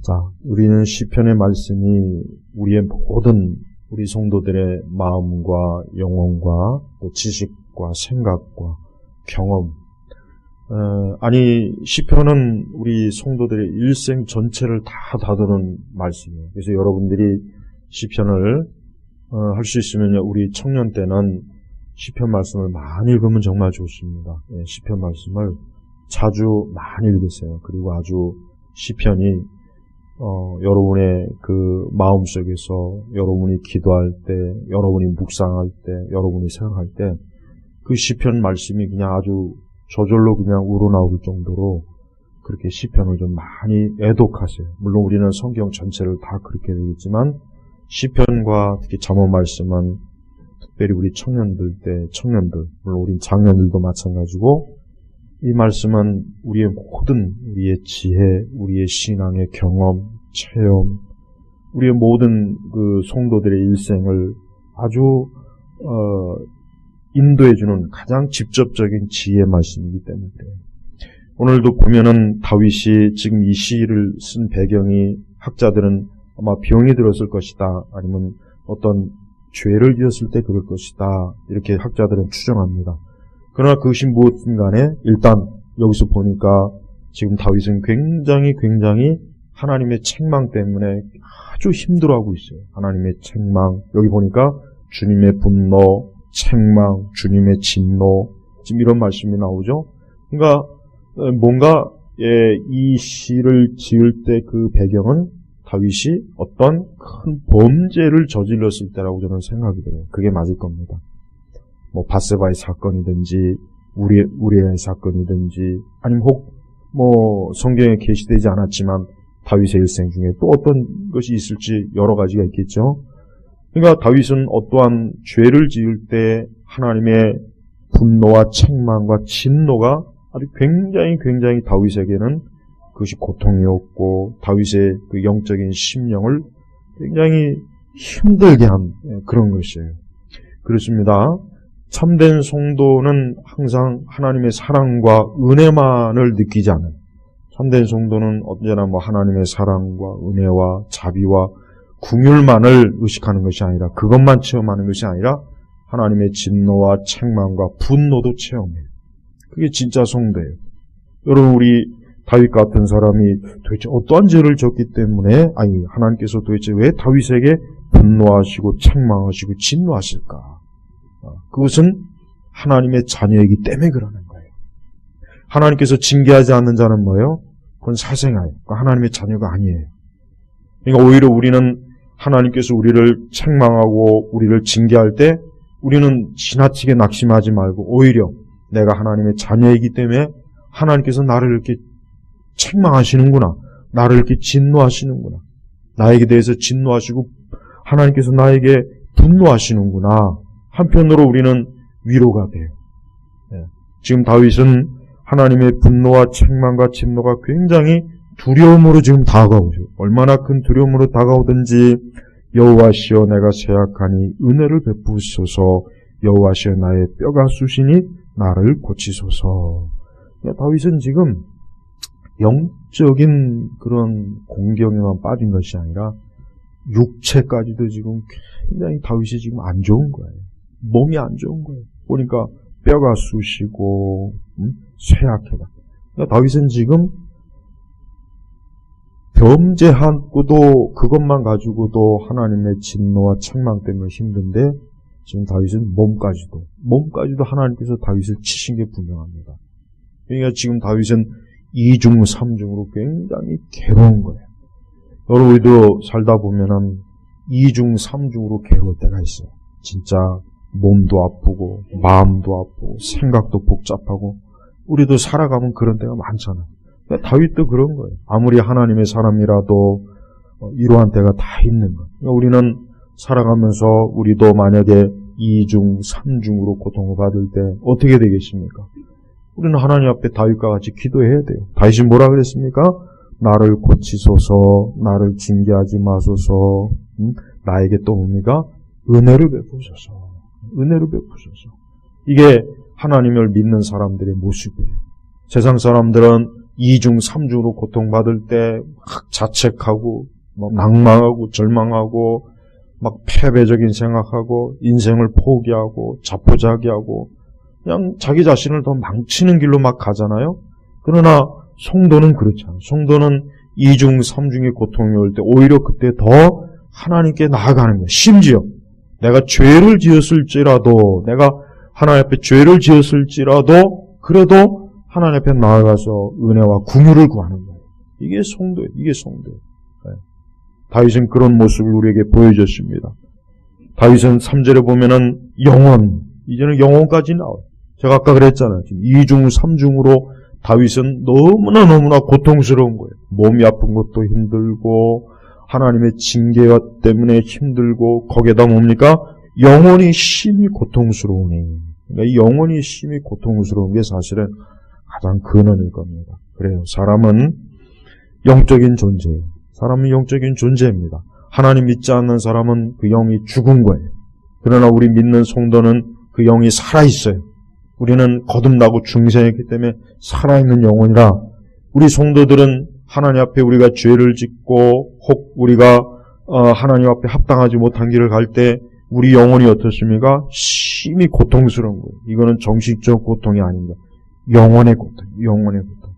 자, 우리는 시편의 말씀이 우리의 모든 우리 성도들의 마음과 영혼과 또 지식과 생각과 경험, 시편은 우리 성도들의 일생 전체를 다 다루는 말씀이에요. 그래서 여러분들이 시편을 할 수 있으면 우리 청년 때는 시편 말씀을 많이 읽으면 정말 좋습니다. 예, 시편 말씀을 자주 많이 읽으세요. 그리고 아주 시편이 여러분의 그 마음속에서 여러분이 기도할 때, 여러분이 묵상할 때, 여러분이 생각할 때 그 시편 말씀이 그냥 아주 저절로 그냥 우러나올 정도로 그렇게 시편을 좀 많이 애독하세요. 물론 우리는 성경 전체를 다 그렇게 되겠지만 시편과 특히 잠언 말씀은 특별히 우리 청년들, 물론 우리 장년들도 마찬가지고 이 말씀은 우리의 모든 우리의 지혜, 우리의 신앙의 경험, 체험, 우리의 모든 그 성도들의 일생을 아주 인도해주는 가장 직접적인 지혜의 말씀이기 때문에 그래요. 오늘도 보면은 다윗이 지금 이 시를 쓴 배경이 학자들은 아마 병이 들었을 것이다, 아니면 어떤 죄를 지었을 때 그럴 것이다, 이렇게 학자들은 추정합니다. 그러나 그것이 무엇든 간에 일단 여기서 보니까 지금 다윗은 굉장히 하나님의 책망 때문에 아주 힘들어하고 있어요. 하나님의 책망, 여기 보니까 주님의 분노, 책망, 주님의 진노, 지금 이런 말씀이 나오죠. 그러니까 뭔가 이 시를 지을 때 그 배경은 다윗이 어떤 큰 범죄를 저질렀을 때라고 저는 생각이 돼요. 그게 맞을 겁니다. 뭐 바세바의 사건이든지 우리의 사건이든지 아니면 혹 성경에 게시되지 않았지만 다윗의 일생 중에 또 어떤 것이 있을지 여러 가지가 있겠죠. 그러니까 다윗은 어떠한 죄를 지을 때 하나님의 분노와 책망과 진노가 아주 굉장히 다윗에게는 그것이 고통이었고 다윗의 그 영적인 심령을 굉장히 힘들게 한 그런 것이에요. 그렇습니다. 참된 성도는 항상 하나님의 사랑과 은혜만을 느끼지 않아요. 참된 성도는 언제나 하나님의 사랑과 은혜와 자비와 긍휼만을 의식하는 것이 아니라, 그것만 체험하는 것이 아니라 하나님의 진노와 책망과 분노도 체험해요. 그게 진짜 성도예요. 여러분, 우리 다윗 같은 사람이 도대체 어떠한 죄를 졌기 때문에, 하나님께서 도대체 왜 다윗에게 분노하시고 책망하시고 진노하실까? 그것은 하나님의 자녀이기 때문에 그러는 거예요. 하나님께서 징계하지 않는 자는 뭐예요? 그건 사생아예요. 하나님의 자녀가 아니에요. 그러니까 오히려 우리는 하나님께서 우리를 책망하고 우리를 징계할 때 우리는 지나치게 낙심하지 말고 오히려 내가 하나님의 자녀이기 때문에 하나님께서 나를 이렇게 책망하시는구나, 나를 이렇게 진노하시는구나, 나에게 대해서 진노하시고 하나님께서 나에게 분노하시는구나, 한편으로 우리는 위로가 돼요. 지금 다윗은 하나님의 분노와 책망과 진노가 굉장히 두려움으로 지금 다가오죠. 얼마나 큰 두려움으로 다가오든지 여호와시여 내가 쇠약하니 은혜를 베푸소서, 여호와시여 나의 뼈가 쑤시니 나를 고치소서. 다윗은 지금 영적인 그런 공경에만 빠진 것이 아니라 육체까지도 지금 굉장히 다윗이 지금 안 좋은 거예요. 몸이 안 좋은 거예요. 보니까 뼈가 쑤시고 쇠약해다. 다윗은 지금 범죄하고도 그것만 가지고도 하나님의 진노와 책망 때문에 힘든데 지금 다윗은 몸까지도 하나님께서 다윗을 치신 게 분명합니다. 그러니까 지금 다윗은 2중 3중으로 굉장히 괴로운 거예요. 여러분, 우리도 살다 보면은 2중 3중으로 괴로울 때가 있어요. 진짜 몸도 아프고 마음도 아프고 생각도 복잡하고 우리도 살아가면 그런 때가 많잖아요. 다윗도 그런 거예요. 아무리 하나님의 사람이라도 이러한 때가 다 있는 거예요. 그러니까 우리는 살아가면서 우리도 만약에 2중, 3중으로 고통을 받을 때 어떻게 되겠습니까? 우리는 하나님 앞에 다윗과 같이 기도해야 돼요. 다윗이 뭐라 그랬습니까? 나를 고치소서, 나를 징계하지 마소서, 나에게 또 뭡니까? 은혜를 베푸소서. 은혜를 베푸소서. 이게 하나님을 믿는 사람들의 모습이에요. 세상 사람들은 이중 삼중으로 고통받을 때 막 자책하고 막 낭망하고 절망하고 막 패배적인 생각하고 인생을 포기하고 자포자기하고 그냥 자기 자신을 더 망치는 길로 막 가잖아요. 그러나 성도는 그렇지 않아요. 성도는 이중 삼중의 고통이 올 때 오히려 그때 더 하나님께 나아가는 거예요. 심지어 내가 죄를 지었을지라도, 내가 하나님 앞에 죄를 지었을지라도 그래도 하나님 앞에 나아가서 은혜와 긍휼을 구하는 거예요. 이게 성도예요. 이게 성도예요. 네. 다윗은 그런 모습을 우리에게 보여줬습니다. 다윗은 3절에 보면은 영원, 이제는 영원까지 나와요. 제가 아까 그랬잖아요. 이중 삼중으로 다윗은 너무나 고통스러운 거예요. 몸이 아픈 것도 힘들고 하나님의 징계 때문에 힘들고 거기에다 뭡니까? 영원히 심히 고통스러우니. 그러니까 이 영원히 심히 고통스러운 게 사실은 가장 근원일 겁니다. 그래요. 사람은 영적인 존재예요. 사람은 영적인 존재입니다. 하나님 믿지 않는 사람은 그 영이 죽은 거예요. 그러나 우리 믿는 성도는 그 영이 살아있어요. 우리는 거듭나고 중생했기 때문에 살아있는 영혼이라 우리 성도들은 하나님 앞에 우리가 죄를 짓고 혹 우리가 하나님 앞에 합당하지 못한 길을 갈 때 우리 영혼이 어떻습니까? 심히 고통스러운 거예요. 이거는 정신적 고통이 아닙니다. 영혼의 고통, 영혼의 고통.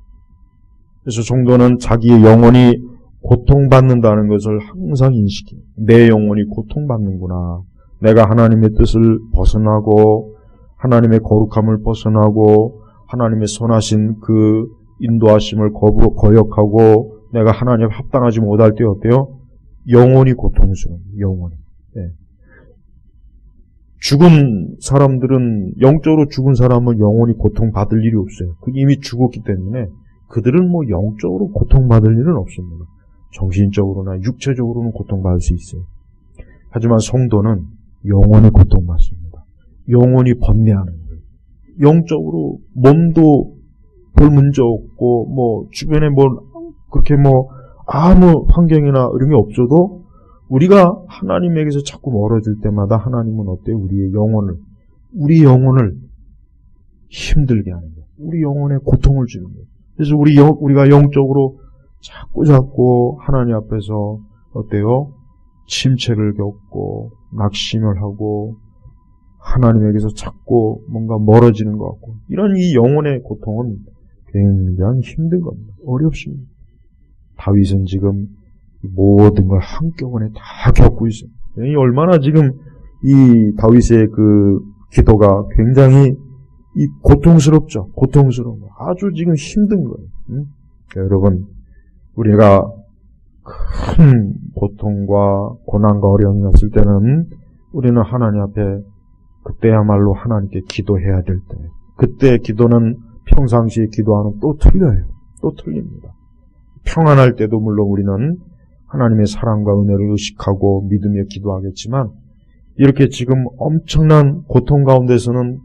그래서 성도는 자기의 영혼이 고통받는다는 것을 항상 인식해요. 내 영혼이 고통받는구나. 내가 하나님의 뜻을 벗어나고 하나님의 거룩함을 벗어나고 하나님의 선하신 그 인도하심을 거역하고 내가 하나님 앞에 합당하지 못할 때 어때요? 영혼이 고통스러워요. 영혼이. 네. 죽은 사람들은, 영적으로 죽은 사람은 영혼이 고통받을 일이 없어요. 그게 이미 죽었기 때문에 그들은 뭐 영적으로 고통받을 일은 없습니다. 정신적으로나 육체적으로는 고통받을 수 있어요. 하지만 성도는 영혼이 고통받습니다. 영혼이 번뇌하는 거예요. 영적으로 몸도 볼 문제 없고 뭐 주변에 뭐 그렇게 뭐 아무 환경이나 이런 게 없어도 우리가 하나님에게서 자꾸 멀어질 때마다 하나님은 어때요? 우리 영혼을 힘들게 하는 거예요. 우리 영혼에 고통을 주는 거예요. 그래서 우리가 영적으로 자꾸 하나님 앞에서 어때요? 침체를 겪고 낙심을 하고 하나님에게서 자꾸 뭔가 멀어지는 것 같고 이런 이 영혼의 고통은 굉장히 힘든 겁니다. 어렵습니다. 다윗은 지금 모든 걸 한꺼번에 다 겪고 있어요. 얼마나 지금 이 다윗의 그 기도가 굉장히 이 고통스럽죠. 고통스러운 거. 아주 지금 힘든 거예요. 응? 여러분, 우리가 큰 고통과 고난과 어려움이 없을 때는 우리는 하나님 앞에 그때야말로 하나님께 기도해야 될 때예요. 그때 기도는 평상시에 기도하는 또 틀려요. 또 틀립니다. 평안할 때도 물론 우리는 하나님의 사랑과 은혜를 의식하고 믿으며 기도하겠지만 이렇게 지금 엄청난 고통 가운데서는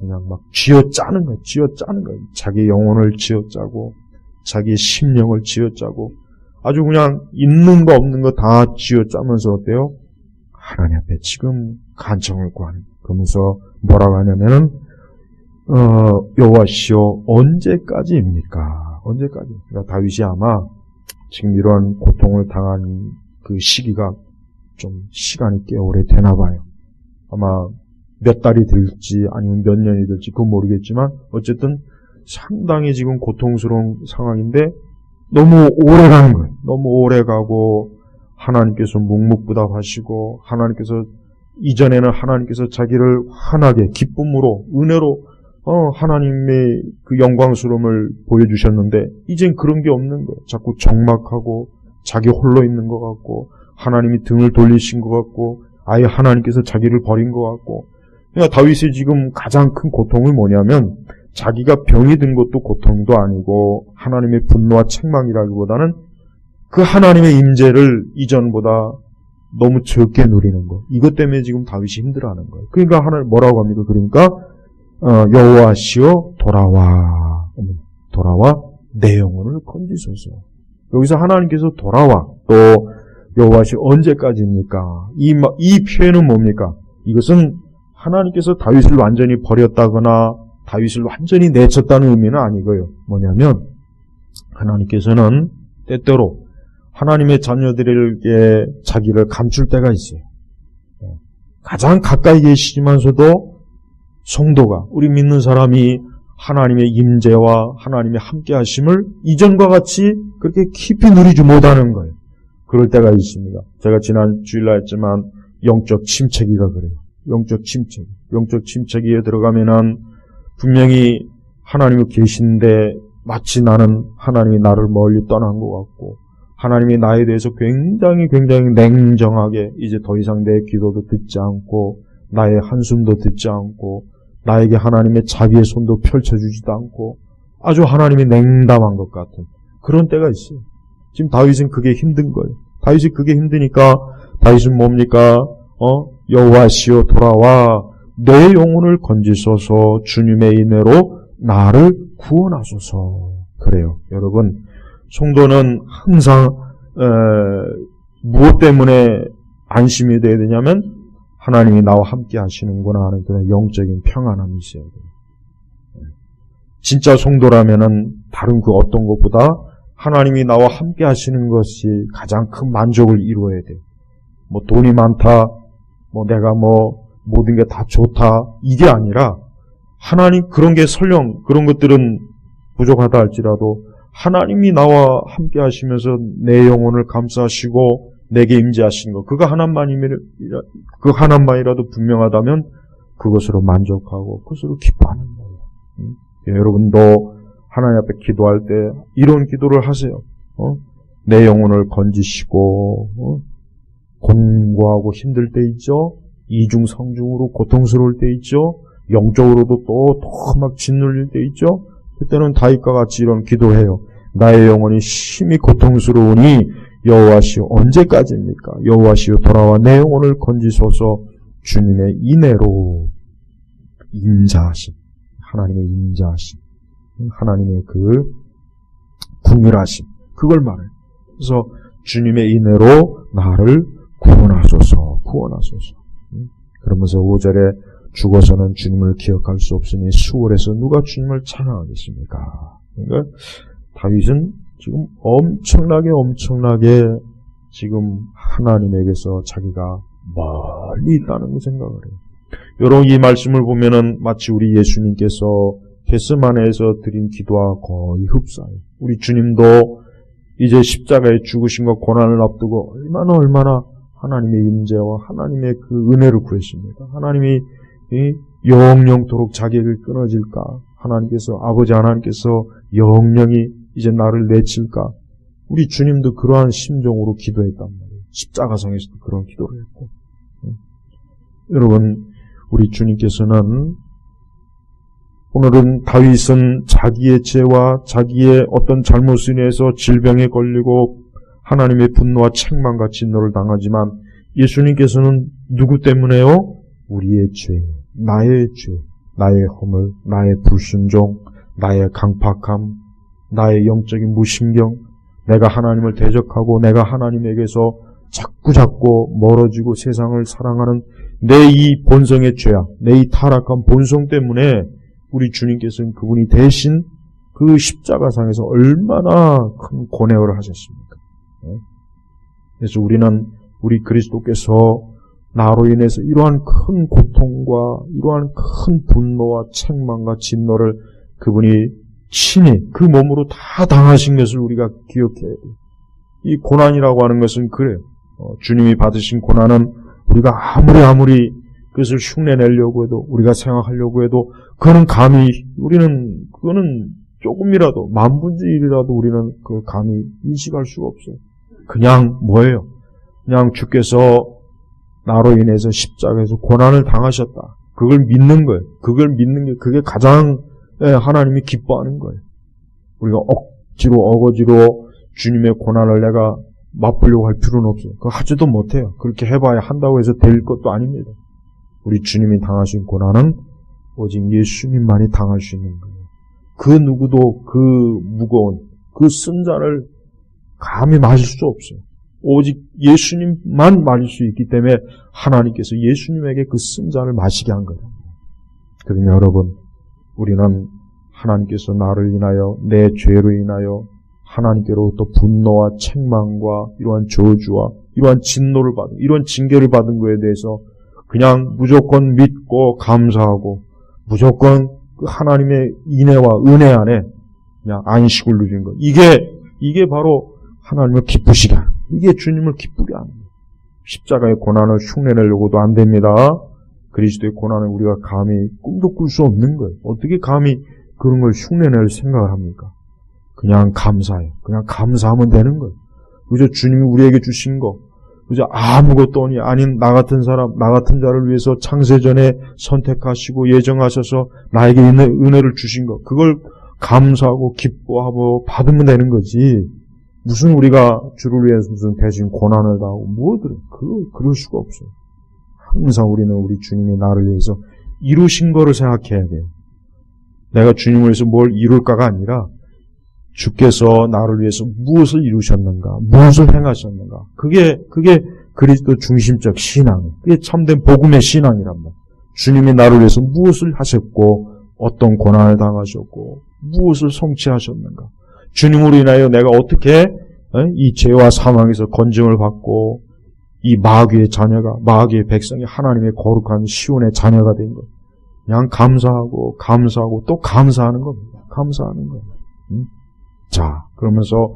그냥 막 쥐어짜는 거예요. 자기 영혼을 쥐어짜고 자기의 심령을 쥐어짜고 아주 그냥 있는 거 없는 거 다 쥐어짜면서 어때요? 하나님 앞에 지금 간청을 구하는. 그러면서 뭐라고 하냐면은 여호와시여 언제까지입니까? 언제까지? 그러니까 다윗이 아마 지금 이러한 고통을 당한 그 시기가 좀 시간이 꽤 오래 되나 봐요. 아마 몇 달이 될지 아니면 몇 년이 될지 그건 모르겠지만 어쨌든 상당히 지금 고통스러운 상황인데 너무 오래 가는 거예요. 너무 오래 가고 하나님께서 묵묵부답하시고 하나님께서 이전에는 하나님께서 자기를 환하게 기쁨으로 은혜로 하나님의 그 영광스러움을 보여주셨는데 이젠 그런 게 없는 거예요. 자꾸 적막하고 자기 홀로 있는 것 같고 하나님이 등을 돌리신 것 같고 아예 하나님께서 자기를 버린 것 같고 그러니까 다윗의 지금 가장 큰 고통이 뭐냐면 자기가 병이 든 것도 고통도 아니고 하나님의 분노와 책망이라기보다는 그 하나님의 임재를 이전보다 너무 적게 누리는 거. 이것 때문에 지금 다윗이 힘들어하는 거예요. 그러니까 하나님 뭐라고 합니까? 그러니까 여호와시여 돌아와 내 영혼을 건지소서. 여기서 하나님께서 돌아와 또 여호와시여 언제까지입니까? 이 표현은 뭡니까? 이것은 하나님께서 다윗을 완전히 버렸다거나 다윗을 완전히 내쳤다는 의미는 아니고요. 뭐냐면 하나님께서는 때때로 하나님의 자녀들에게 자기를 감출 때가 있어요. 가장 가까이 계시지만서도 성도가, 우리 믿는 사람이 하나님의 임재와 하나님의 함께 하심을 이전과 같이 그렇게 깊이 누리지 못하는 거예요. 그럴 때가 있습니다. 제가 지난 주일날 했지만 영적 침체기가 그래요. 영적 침체기에 들어가면은 분명히 하나님이 계신데 마치 나는 하나님이 나를 멀리 떠난 것 같고 하나님이 나에 대해서 굉장히 냉정하게 이제 더 이상 내 기도도 듣지 않고 나의 한숨도 듣지 않고 나에게 하나님의 자비의 손도 펼쳐주지도 않고 아주 하나님이 냉담한 것 같은 그런 때가 있어요. 지금 다윗은 그게 힘든 거예요. 다윗이 그게 힘드니까 다윗은 뭡니까? 여호와시여 돌아와 내 영혼을 건지소서 주님의 인애로 나를 구원하소서. 그래요. 여러분, 성도는 항상 무엇 때문에 안심이 돼야 되냐면 하나님이 나와 함께 하시는구나 하는 그런 영적인 평안함이 있어야 돼요. 진짜 성도라면은 다른 그 어떤 것보다 하나님이 나와 함께 하시는 것이 가장 큰 만족을 이루어야 돼요. 뭐 돈이 많다, 뭐 내가 뭐 모든 게 다 좋다, 이게 아니라 하나님 그런 게 설령 그런 것들은 부족하다 할지라도 하나님이 나와 함께 하시면서 내 영혼을 감싸시고 내게 임재하신 것, 그 하나만이라도 분명하다면 그것으로 만족하고 그것으로 기뻐하는 거예요. 여러분도 하나님 앞에 기도할 때 이런 기도를 하세요. 내 영혼을 건지시고 곤고하고 힘들 때 있죠. 이중성중으로 고통스러울 때 있죠. 영적으로도 또 막 짓눌릴 때 있죠. 그때는 다윗과 같이 이런 기도를 해요. 나의 영혼이 심히 고통스러우니 여호와시여 언제까지입니까? 여호와시여 돌아와 내 영혼을 건지소서. 주님의 인애로 인자하심, 하나님의 인자하심, 하나님의 그 궁휼하심, 그걸 말해요. 그래서 주님의 인애로 나를 구원하소서. 그러면서 5절에 죽어서는 주님을 기억할 수 없으니 수월해서 누가 주님을 찬양하겠습니까? 그러니까 다윗은 지금 엄청나게 지금 하나님에게서 자기가 멀리 있다는 걸 생각을 해요. 여러분, 이 말씀을 보면은 마치 우리 예수님께서 겟세마네에서 드린 기도와 거의 흡사해요. 우리 주님도 이제 십자가의 죽으심과 고난을 앞두고 얼마나 하나님의 임재와 하나님의 그 은혜를 구했습니다. 하나님이 영영토록 자기에게 끊어질까? 하나님께서, 아버지 하나님께서 영영이 이제 나를 내칠까? 우리 주님도 그러한 심정으로 기도했단 말이에요. 십자가상에서도 그런 기도를 했고. 여러분, 우리 주님께서는 오늘은 다윗은 자기의 죄와 자기의 어떤 잘못을 인해서 질병에 걸리고 하나님의 분노와 책망과 진노를 당하지만 예수님께서는 누구 때문에요? 우리의 죄, 나의 허물, 나의 불순종, 나의 강팍함, 나의 영적인 무신경, 내가 하나님을 대적하고 내가 하나님에게서 자꾸 멀어지고 세상을 사랑하는 내 이 본성의 죄악, 내 이 타락한 본성 때문에 우리 주님께서는 그분이 대신 그 십자가상에서 얼마나 큰 고뇌를 하셨습니까? 그래서 우리 그리스도께서 나로 인해서 이러한 큰 고통과 이러한 큰 분노와 책망과 진노를 그분이 친히 그 몸으로 다 당하신 것을 우리가 기억해야 돼요. 이 고난이라고 하는 것은 그래요. 주님이 받으신 고난은 우리가 아무리 그것을 흉내내려고 해도, 우리가 생각하려고 해도, 그거는 조금이라도, 만분의 일이라도 우리는 그 감히 인식할 수가 없어요. 그냥 뭐예요? 그냥 주께서 나로 인해서 십자가에서 고난을 당하셨다. 그걸 믿는 거예요. 그걸 믿는 게 그게 가장 하나님이 기뻐하는 거예요. 우리가 어거지로 주님의 고난을 내가 맛보려고 할 필요는 없어요. 그거 하지도 못해요. 그렇게 해봐야 한다고 해서 될 것도 아닙니다. 우리 주님이 당하신 고난은 오직 예수님만이 당할 수 있는 거예요. 그 누구도 그 무거운 그 쓴 잔을 감히 마실 수 없어요. 오직 예수님만 마실 수 있기 때문에 하나님께서 예수님에게 그 쓴 잔을 마시게 한 거예요. 그러면 여러분, 우리는 하나님께서 나를 인하여 내 죄로 인하여 하나님께로부터 분노와 책망과 이러한 저주와 이러한 진노를 받은 이러한 징계를 받은 것에 대해서 그냥 무조건 믿고 감사하고 무조건 그 하나님의 인애와 은혜 안에 그냥 안식을 누린 것. 이게 바로 하나님을 기쁘시게 하는, 이게 주님을 기쁘게 하는 거예요. 십자가의 고난을 흉내내려고도 안 됩니다. 그리스도의 고난을 우리가 감히 꿈도 꿀 수 없는 거예요. 어떻게 감히 그런 걸 흉내낼 생각을 합니까? 그냥 감사해요. 그냥 감사하면 되는 거예요. 그저 주님이 우리에게 주신 거, 그저 아무것도 아닌 나 같은 사람, 나 같은 자를 위해서 창세전에 선택하시고 예정하셔서 나에게 있는 은혜를 주신 거, 그걸 감사하고 기뻐하고 받으면 되는 거지. 무슨 우리가 주를 위해서 무슨 대신 고난을 당하고 뭐든 그럴 수가 없어요. 항상 우리는 우리 주님이 나를 위해서 이루신 거를 생각해야 돼요. 내가 주님을 위해서 뭘 이룰까가 아니라 주께서 나를 위해서 무엇을 이루셨는가, 무엇을 행하셨는가. 그게 그리스도 중심적 신앙, 그게 참된 복음의 신앙이란 말이에요. 주님이 나를 위해서 무엇을 하셨고 어떤 고난을 당하셨고 무엇을 성취하셨는가. 주님으로 인하여 내가 어떻게 이 죄와 사망에서 건짐을 받고 이 마귀의 자녀가, 마귀의 백성이 하나님의 거룩한 시온의 자녀가 된 것. 그냥 감사하고 또 감사하는 겁니다. 감사하는 거예요. 자, 그러면서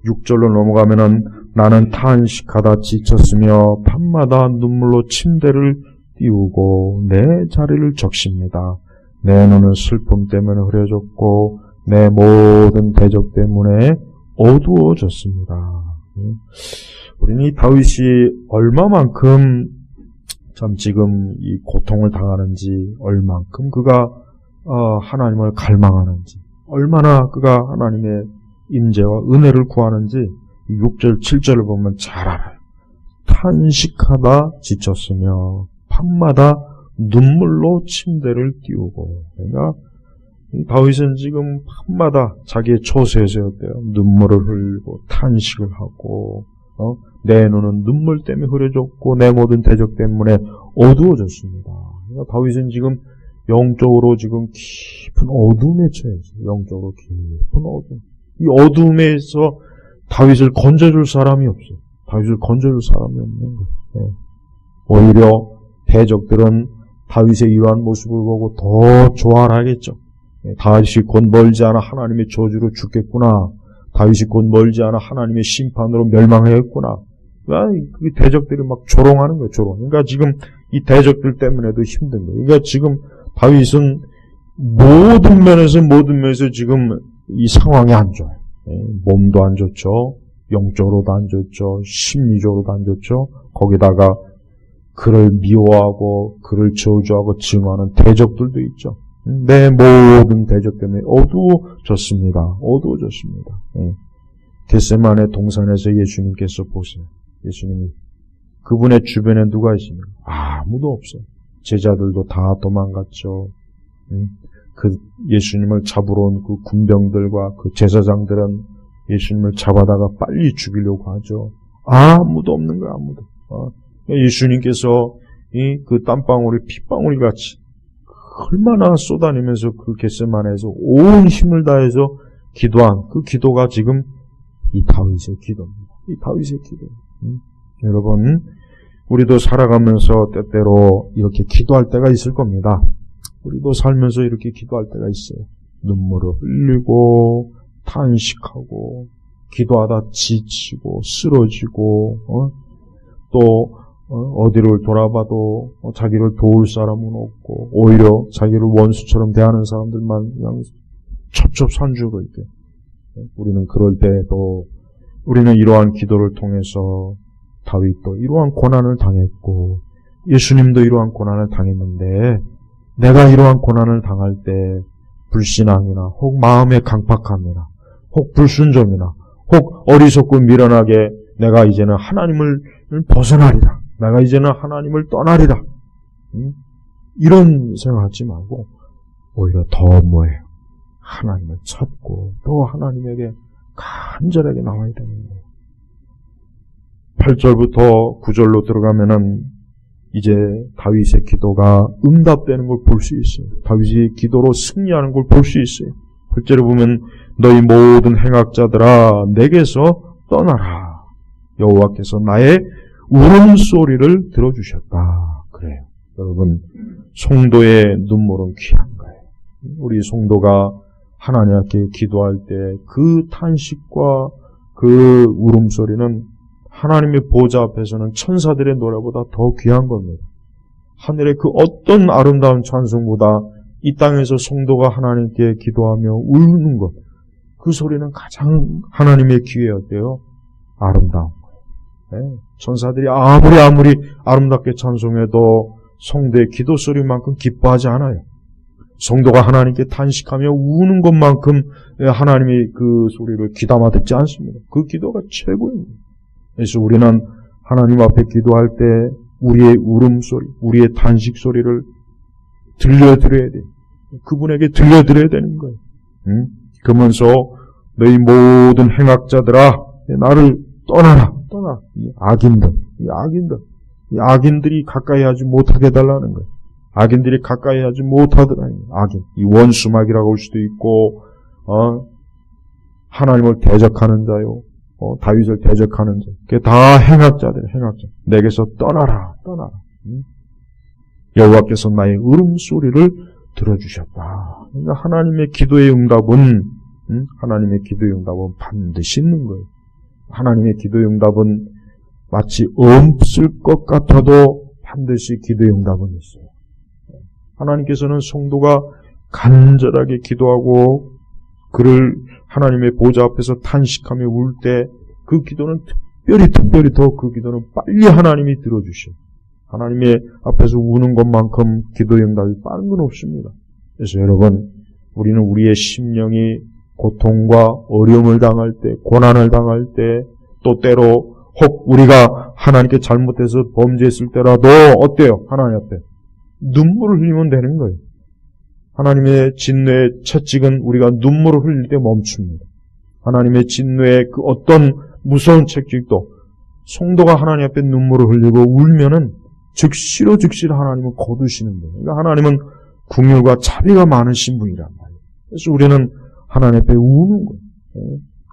6절로 넘어가면은 나는 탄식하다 지쳤으며 밤마다 눈물로 침대를 띄우고 내 자리를 적십니다. 내 눈은 슬픔 때문에 흐려졌고 내 모든 대적 때문에 어두워졌습니다. 우리는 이 다윗이 얼마만큼 참 지금 이 고통을 당하는지, 얼만큼 그가 하나님을 갈망하는지, 얼마나 그가 하나님의 임재와 은혜를 구하는지 6절, 7절을 보면 잘 알아요. 탄식하다 지쳤으며 밤마다 눈물로 침대를 띄우고. 그러니까 다윗은 지금 밤마다 자기의 처소에서였대요. 눈물을 흘리고 탄식을 하고 내 눈은 눈물 때문에 흐려졌고 내 모든 대적 때문에 어두워졌습니다. 그러니까 다윗은 지금 영적으로 지금 깊은 어둠에 처해 있어요. 영적으로 깊은 어둠. 이 어둠에서 다윗을 건져줄 사람이 없어요. 다윗을 건져줄 사람이 없는 거예요. 네. 오히려 대적들은 다윗의 이러한 모습을 보고 더 좋아를 하겠죠. 다윗이 곧 멀지 않아 하나님의 저주로 죽겠구나. 다윗이 곧 멀지 않아 하나님의 심판으로 멸망하겠구나. 그 대적들이 막 조롱하는 거예요. 조롱. 그러니까 지금 이 대적들 때문에도 힘든 거예요. 그러니까 지금 다윗은 모든 면에서 지금 이 상황이 안 좋아요. 몸도 안 좋죠. 영적으로도 안 좋죠. 심리적으로도 안 좋죠. 거기다가 그를 미워하고 그를 저주하고 증오하는 대적들도 있죠. 내 모든 대적 때문에 어두워졌습니다. 어두워졌습니다. 겟세마네 동산에서 예수님께서 보세요. 예수님이 그분의 주변에 누가 있습니까? 아무도 없어요. 제자들도 다 도망갔죠. 그 예수님을 잡으러 온 그 군병들과 그 제사장들은 예수님을 잡아다가 빨리 죽이려고 하죠. 아무도 없는 거야, 아무도. 예수님께서 그 땀방울이 핏방울 같이 얼마나 쏟아내면서 그 겟세마네에서 온 힘을 다해서 기도한 그 기도가 지금 이 다윗의 기도입니다. 이 다윗의 기도. 여러분, 우리도 살아가면서 때때로 이렇게 기도할 때가 있을 겁니다. 우리도 살면서 이렇게 기도할 때가 있어요. 눈물을 흘리고 탄식하고 기도하다 지치고 쓰러지고 또 어디를 돌아봐도 자기를 도울 사람은 없고 오히려 자기를 원수처럼 대하는 사람들만 그냥 첩첩산중을 때 우리는 그럴 때도 우리는 이러한 기도를 통해서 다윗도 이러한 고난을 당했고 예수님도 이러한 고난을 당했는데 내가 이러한 고난을 당할 때 불신앙이나 혹 마음의 강팍함이나 혹 불순종이나 혹 어리석고 미련하게 내가 이제는 하나님을 벗어나리라. 내가 이제는 하나님을 떠나리라. 이런 생각하지 말고 오히려 더 뭐예요? 하나님을 찾고 또 하나님에게 간절하게 나와야 되는 거예요. 8절부터 9절로 들어가면은 이제 다윗의 기도가 응답되는 걸 볼 수 있어요. 다윗이 기도로 승리하는 걸 볼 수 있어요. 8절에 보면 너희 모든 행악자들아 내게서 떠나라. 여호와께서 나의 울음소리를 들어주셨다. 그래요. 여러분, 성도의 눈물은 귀한 거예요. 우리 성도가 하나님 앞에 기도할 때 그 탄식과 그 울음소리는 하나님의 보좌 앞에서는 천사들의 노래보다 더 귀한 겁니다. 하늘의 그 어떤 아름다운 찬송보다 이 땅에서 성도가 하나님께 기도하며 우는 것, 그 소리는 가장 하나님의 귀에 어때요? 아름다운 거예요. 네. 천사들이 아무리 아름답게 찬송해도 성도의 기도 소리만큼 기뻐하지 않아요. 성도가 하나님께 탄식하며 우는 것만큼 하나님이 그 소리를 귀담아 듣지 않습니다. 그 기도가 최고입니다. 그래서 우리는 하나님 앞에 기도할 때 우리의 울음소리, 우리의 탄식 소리를 들려드려야 돼요. 그분에게 들려드려야 되는 거예요. 그러면서 너희 모든 행악자들아 나를 떠나라. 이 악인들이 가까이 하지 못하게 해달라는 거예요. 악인들이 가까이 하지 못하더라는 거예요. 악인. 이 원수막이라고 할 수도 있고, 하나님을 대적하는 자요. 다윗을 대적하는 자. 그게 다 행악자들. 내게서 떠나라. 여호와께서 나의 울음소리를 들어주셨다. 그러니까 하나님의 기도의 응답은 반드시 있는 거예요. 하나님의 기도의 응답은 마치 없을 것 같아도 반드시 기도의 응답은 있어요. 하나님께서는 성도가 간절하게 기도하고 그를 하나님의 보좌 앞에서 탄식하며 울 때 그 기도는 특별히 더 그 기도는 빨리 하나님이 들어주셔. 하나님의 앞에서 우는 것만큼 기도의 응답이 빠른 건 없습니다. 그래서 여러분, 우리는 우리의 심령이 고통과 어려움을 당할 때, 고난을 당할 때, 또 때로 혹 우리가 하나님께 잘못해서 범죄했을 때라도 어때요? 하나님 앞에 눈물을 흘리면 되는 거예요. 하나님의 진노의 채찍은 우리가 눈물을 흘릴 때 멈춥니다. 하나님의 진노의 그 어떤 무서운 채찍도 성도가 하나님 앞에 눈물을 흘리고 울면은 즉시로 하나님은 거두시는 거예요. 그러니까 하나님은 긍휼과 자비가 많으신 분이란 말이에요. 그래서 우리는 하나님 앞에 우는 거예요.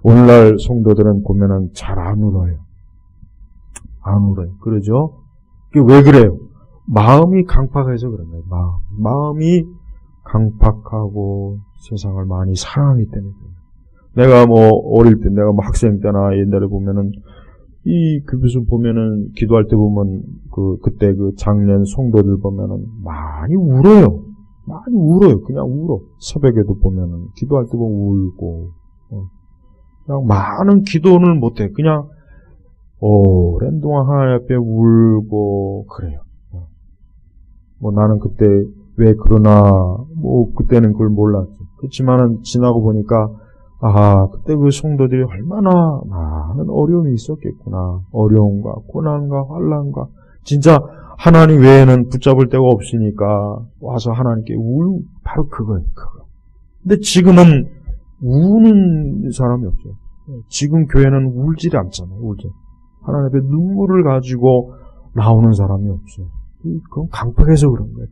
오늘날 성도들은 보면은 잘 안 울어요. 그러죠? 그게 왜 그래요? 마음이 강팍해서 그런 거예요. 마음이 강팍하고 세상을 많이 사랑하기 때문에. 내가 어릴 때, 내가 학생 때나 옛날에 보면은, 이 교회에서 보면은, 기도할 때 보면, 그때 장년 성도들 보면은, 많이 울어요. 그냥 울어. 새벽에도 보면은, 기도할 때 보면 울고, 그냥 많은 기도를 못해. 그냥, 오랜 동안 하나님 앞에 울고, 그래요. 나는 그때 왜 그러나, 그때는 그걸 몰랐죠. 그렇지만은, 지나고 보니까, 그때 그 성도들이 얼마나 많은 어려움이 있었겠구나. 어려움과 고난과 환난과 진짜 하나님 외에는 붙잡을 데가 없으니까 와서 하나님께 바로 그거예요. 근데 지금은 우는 사람이 없죠. 지금 교회는 울질 않잖아요. 하나님 앞에 눈물을 가지고 나오는 사람이 없어요. 그건 강팍해서 그런 거예요.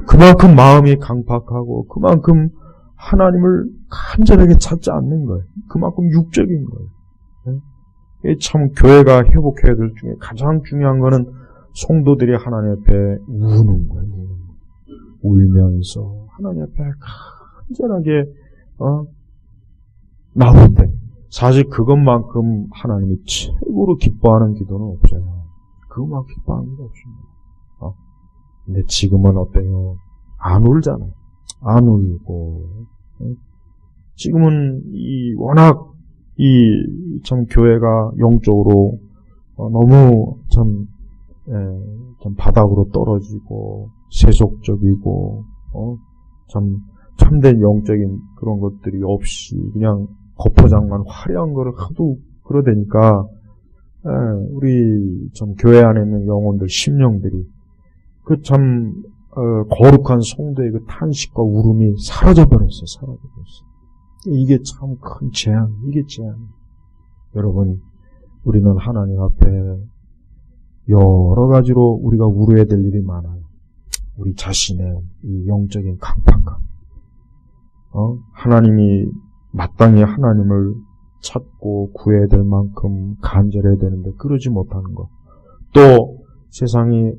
그만큼 마음이 강팍하고 그만큼 하나님을 간절하게 찾지 않는 거예요. 그만큼 육적인 거예요. 참 교회가 회복해야 될 중에 가장 중요한 거는 성도들이 하나님 앞에 우는 거예요. 울면서 하나님 앞에 간절하게 나올 때 사실 그것만큼 하나님이 최고로 기뻐하는 기도는 없어요. 그것만큼 기뻐하는 기도 없습니다. 근데 지금은 어때요? 안 울잖아요. 안 울고 지금은 워낙 참 교회가 영적으로 너무 참 바닥으로 떨어지고 세속적이고 참 참된 영적인 그런 것들이 없이 그냥 겉포장만 화려한 거를 하도 그러대니까 우리 참 교회 안에 있는 영혼들 심령들이 그 참 거룩한 성도의 그 탄식과 울음이 사라져버렸어요. 이게 참 큰 재앙. 여러분, 우리는 하나님 앞에 여러 가지로 우리가 우려해야 될 일이 많아요. 우리 자신의 이 영적인 강팍함. 하나님이 마땅히 하나님을 찾고 구해야 될 만큼 간절해야 되는데 그러지 못하는 것. 또 세상이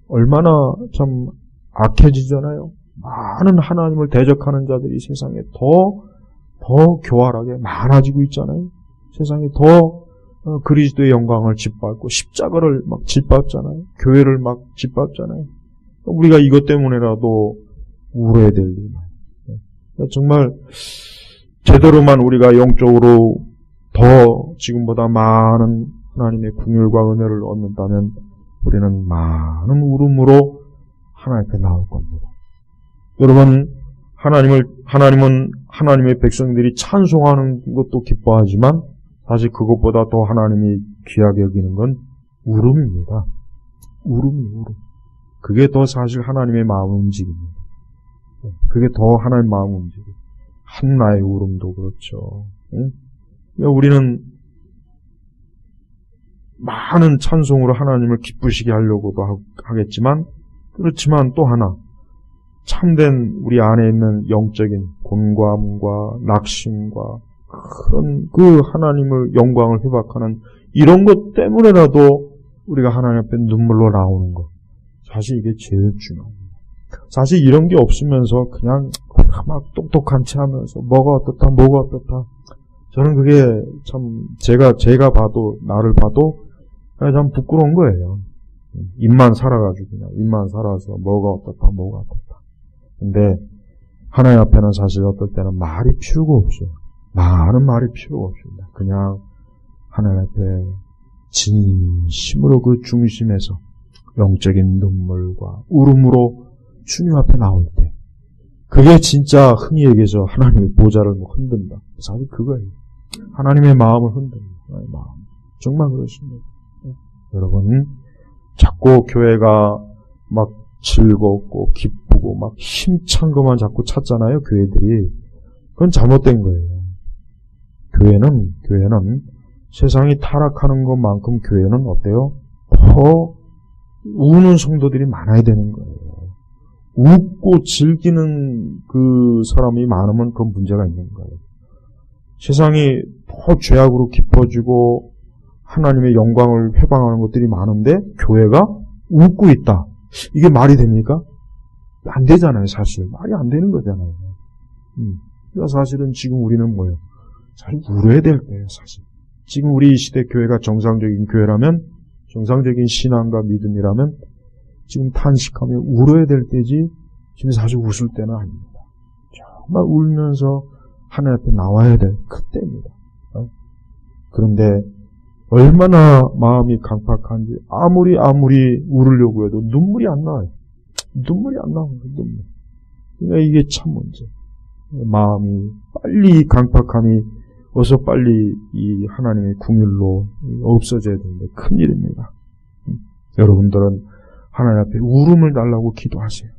얼마나 참 악해지잖아요. 많은 하나님을 대적하는 자들이 세상에 더 교활하게 많아지고 있잖아요. 세상에 더 그리스도의 영광을 짓밟고 십자가를 막 짓밟잖아요. 교회를 막 짓밟잖아요. 우리가 이것 때문에라도 울어야 될 일만. 정말 제대로만 우리가 영적으로 더 지금보다 많은 하나님의 긍휼과 은혜를 얻는다면 우리는 많은 울음으로 하나님 앞에 나올 겁니다. 여러분, 하나님은 하나님의 백성들이 찬송하는 것도 기뻐하지만 사실 그것보다 더 하나님이 귀하게 여기는 건 울음입니다. 울음. 그게 더 사실 하나님의 마음을 움직입니다. 그게 더 하나님의 마음을 움직여요. 한나의 울음도 그렇죠. 우리는 많은 찬송으로 하나님을 기쁘시게 하려고도 하겠지만 그렇지만 또 하나 참된 우리 안에 있는 영적인 곤감과 낙심과 큰 그 하나님을 영광을 회박하는 이런 것 때문에라도 우리가 하나님 앞에 눈물로 나오는 것. 사실 이게 제일 중요합니다. 사실 이런 게 없으면서 그냥 막 똑똑한 체 하면서 뭐가 어떻다. 저는 그게 참 제가 봐도 나를 봐도 참 부끄러운 거예요. 입만 살아가지고 그냥 입만 살아서 뭐가 어떻다. 근데 하나님 앞에는 사실 어떨 때는 말이 필요가 없어요. 많은 말이 필요가 없습니다. 그냥 하나님 앞에 진심으로 그 중심에서 영적인 눈물과 울음으로 주님 앞에 나올 때 그게 진짜 흔히 얘기해서 하나님의 보좌를 흔든다. 사실 그거예요. 하나님의 마음을 흔듭니다. 하나님의 마음. 정말 그렇습니다. 여러분 자꾸 교회가 막 즐겁고 기쁘고 막 힘찬 것만 자꾸 찾잖아요. 교회들이. 그건 잘못된 거예요. 교회는 세상이 타락하는 것만큼 교회는 어때요? 더 우는 성도들이 많아야 되는 거예요. 웃고 즐기는 그 사람이 많으면 그건 문제가 있는 거예요. 세상이 더 죄악으로 깊어지고 하나님의 영광을 회방하는 것들이 많은데 교회가 웃고 있다. 이게 말이 됩니까? 안 되잖아요, 사실. 말이 안 되는 거잖아요. 그러니까 사실은 지금 우리는 뭐예요? 사실 울어야 될 때예요, 사실. 지금 우리 이 시대 교회가 정상적인 교회라면, 정상적인 신앙과 믿음이라면, 지금 탄식하며 울어야 될 때지, 지금 사실 웃을 때는 아닙니다. 정말 울면서 하나님 앞에 나와야 될 그때입니다. 그런데, 얼마나 마음이 강팍한지, 아무리 울으려고 해도 눈물이 안 나와요. 눈물이 안 나와요, 눈물. 그러니까 이게 참 문제. 마음이 빨리 강팍함이 어서 빨리 이 하나님의 긍휼로 없어져야 되는데 큰일입니다. 여러분들은 하나님 앞에 울음을 달라고 기도하세요.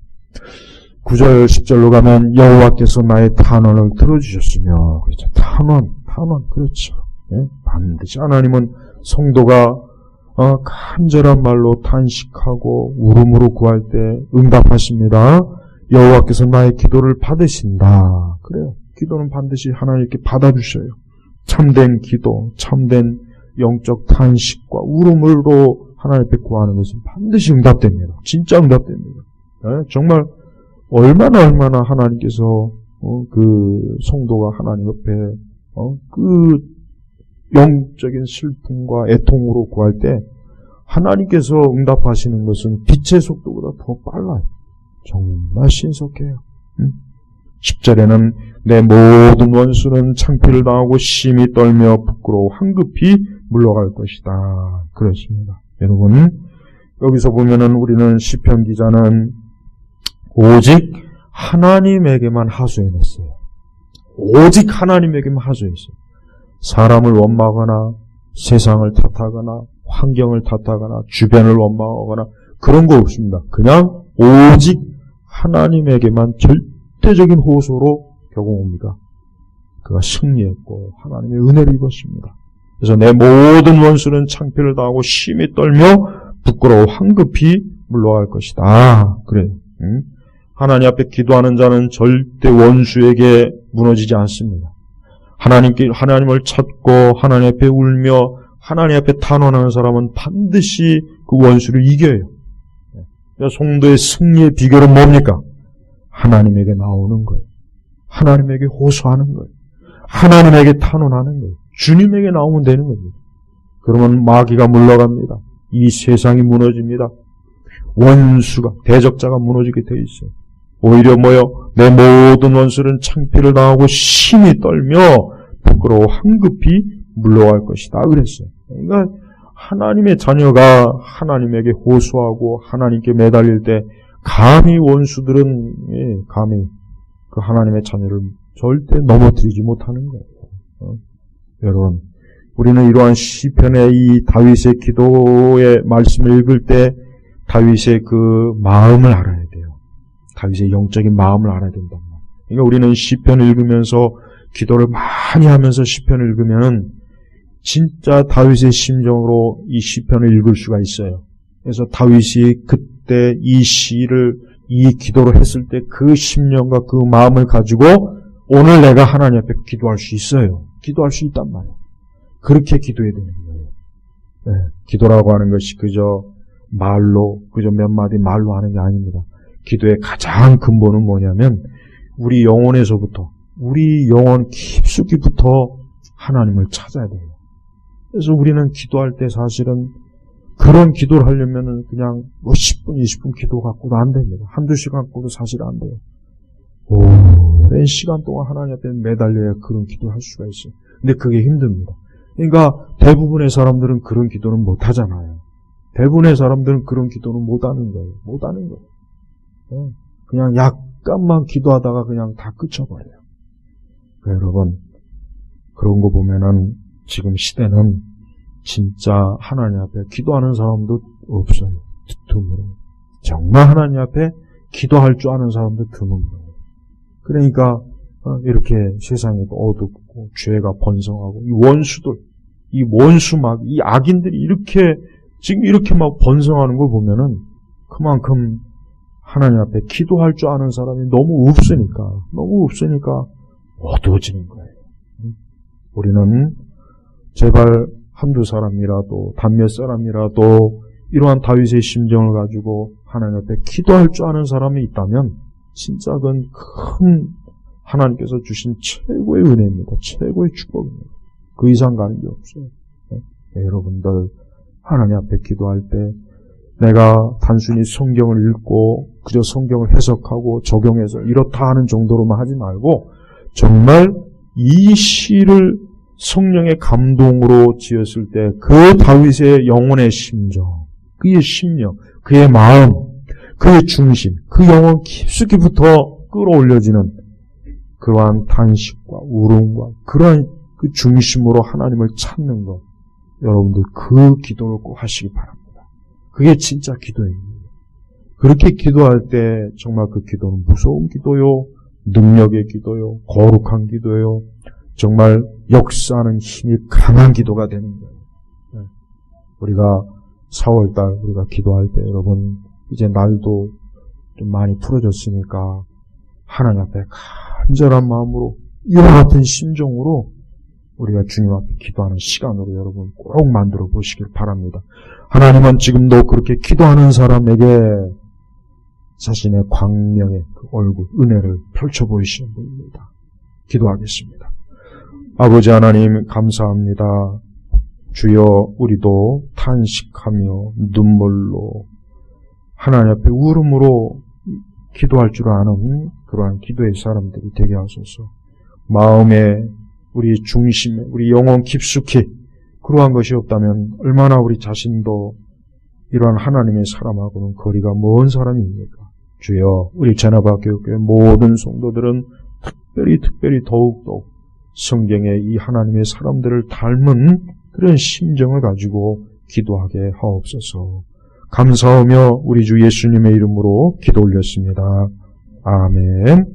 9절 10절로 가면 여호와께서 나의 탄원을 들어주셨으며 그렇죠. 탄원 그렇죠. 네? 반드시 하나님은 성도가 간절한 말로 탄식하고 울음으로 구할 때 응답하십니다. 여호와께서 나의 기도를 받으신다. 그래요. 기도는 반드시 하나님께 받아주셔요. 참된 기도, 참된 영적 탄식과 울음으로 하나님 앞에 구하는 것은 반드시 응답됩니다. 진짜 응답됩니다. 네? 정말 얼마나 하나님께서 그 성도가 하나님 앞에 그 영적인 슬픔과 애통으로 구할 때 하나님께서 응답하시는 것은 빛의 속도보다 더 빨라요. 정말 신속해요. 10절에는 내 모든 원수는 창피를 당하고 심히 떨며 부끄러워 황급히 물러갈 것이다. 그렇습니다. 여러분 여기서 보면은 우리는 시편 기자는 오직 하나님에게만 하소연했어요. 오직 하나님에게만 하소연했어요. 사람을 원망하거나 세상을 탓하거나 환경을 탓하거나 주변을 원망하거나 그런 거 없습니다. 그냥 오직 하나님에게만 절대적인 호소로 경고합니다. 그가 승리했고 하나님의 은혜를 입었습니다. 그래서 내 모든 원수는 창피를 당하고 심히 떨며 부끄러워 황급히 물러갈 것이다. 그래요. 하나님 앞에 기도하는 자는 절대 원수에게 무너지지 않습니다. 하나님을 찾고 하나님 앞에 울며 하나님 앞에 탄원하는 사람은 반드시 그 원수를 이겨요. 성도의 승리의 비결은 뭡니까? 하나님에게 나오는 거예요. 하나님에게 호소하는 거예요. 하나님에게 탄원하는 거예요. 주님에게 나오면 되는 겁니다. 그러면 마귀가 물러갑니다. 이 세상이 무너집니다. 원수가, 대적자가 무너지게 돼 있어요. 오히려 내 모든 원수는 창피를 당하고 심히 떨며 부끄러워 황급히 물러갈 것이다. 그랬어요. 그러니까 하나님의 자녀가 하나님에게 호소하고 하나님께 매달릴 때 감히 원수들은 감히 그 하나님의 자녀를 절대 넘어뜨리지 못하는 거예요. 여러분, 우리는 이러한 시편의 이 다윗의 기도의 말씀을 읽을 때 다윗의 그 마음을 알아야 돼요. 다윗의 영적인 마음을 알아야 된단 말이에요. 그러니까 우리는 시편을 읽으면서 기도를 많이 하면서 시편을 읽으면 진짜 다윗의 심정으로 이 시편을 읽을 수가 있어요. 그래서 다윗이 그때 이 기도를 했을 때 그 심령과 그 마음을 가지고 오늘 내가 하나님 앞에 기도할 수 있어요. 기도할 수 있단 말이에요. 그렇게 기도해야 되는 거예요. 네, 기도라고 하는 것이 그저 몇 마디 말로 하는 게 아닙니다. 기도의 가장 근본은 뭐냐면 우리 영혼에서부터, 우리 영혼 깊숙이부터 하나님을 찾아야 돼요. 그래서 우리는 기도할 때 사실은 그런 기도를 하려면은 그냥 10분, 20분 기도 갖고도 안 됩니다. 한두 시간 갖고도 사실 안 돼요. 오랜 시간 동안 하나님 앞에 매달려야 그런 기도를 할 수가 있어요. 근데 그게 힘듭니다. 그러니까 대부분의 사람들은 그런 기도는 못 하잖아요. 대부분의 사람들은 그런 기도는 못 하는 거예요. 못 하는 거예요. 그냥 약간만 기도하다가 그냥 다 끝쳐버려요. 여러분, 그런 거 보면은 지금 시대는 진짜 하나님 앞에 기도하는 사람도 없어요. 드물어요. 정말 하나님 앞에 기도할 줄 아는 사람도 드문 거예요. 그러니까 이렇게 세상이 어둡고 죄가 번성하고 이 원수들, 이 악인들이 지금 이렇게 막 번성하는 걸 보면은 그만큼 하나님 앞에 기도할 줄 아는 사람이 너무 없으니까 어두워지는 거예요. 우리는 제발 한두 사람이라도, 단몇 사람이라도 이러한 다윗의 심정을 가지고 하나님 앞에 기도할 줄 아는 사람이 있다면 진짜 그건 큰 하나님께서 주신 최고의 은혜입니다. 최고의 축복입니다. 그 이상 가는 게 없어요. 네, 여러분들 하나님 앞에 기도할 때 내가 단순히 성경을 읽고 그저 성경을 해석하고 적용해서 이렇다 하는 정도로만 하지 말고 정말 이 시를 성령의 감동으로 지었을 때 그 다윗의 영혼의 심정, 그의 심령, 그의 마음, 그의 중심, 그 영혼 깊숙이부터 끌어올려지는 그러한 탄식과 울음과 그러한 그 중심으로 하나님을 찾는 것, 여러분들 그 기도를 꼭 하시기 바랍니다. 그게 진짜 기도입니다. 그렇게 기도할 때 정말 그 기도는 무서운 기도요, 능력의 기도요, 거룩한 기도요, 정말 역사하는 힘이 강한 기도가 되는 거예요. 우리가 4월달 우리가 기도할 때 여러분 이제 날도 좀 많이 풀어졌으니까 하나님 앞에 간절한 마음으로 이와 같은 심정으로 우리가 주님 앞에 기도하는 시간으로 여러분 꼭 만들어 보시길 바랍니다. 하나님은 지금도 그렇게 기도하는 사람에게 자신의 광명의 그 얼굴, 은혜를 펼쳐 보이시는 분입니다. 기도하겠습니다. 아버지 하나님 감사합니다. 주여 우리도 탄식하며 눈물로 하나님 앞에 울음으로 기도할 줄 아는 그러한 기도의 사람들이 되게 하소서. 마음에 우리 중심에 우리 영혼 깊숙이 그러한 것이 없다면 얼마나 우리 자신도 이러한 하나님의 사람하고는 거리가 먼 사람입니까? 주여 우리 제나바교회 모든 성도들은 특별히 더욱더 성경의 이 하나님의 사람들을 닮은 그런 심정을 가지고 기도하게 하옵소서. 감사하며 우리 주 예수님의 이름으로 기도 올렸습니다. 아멘.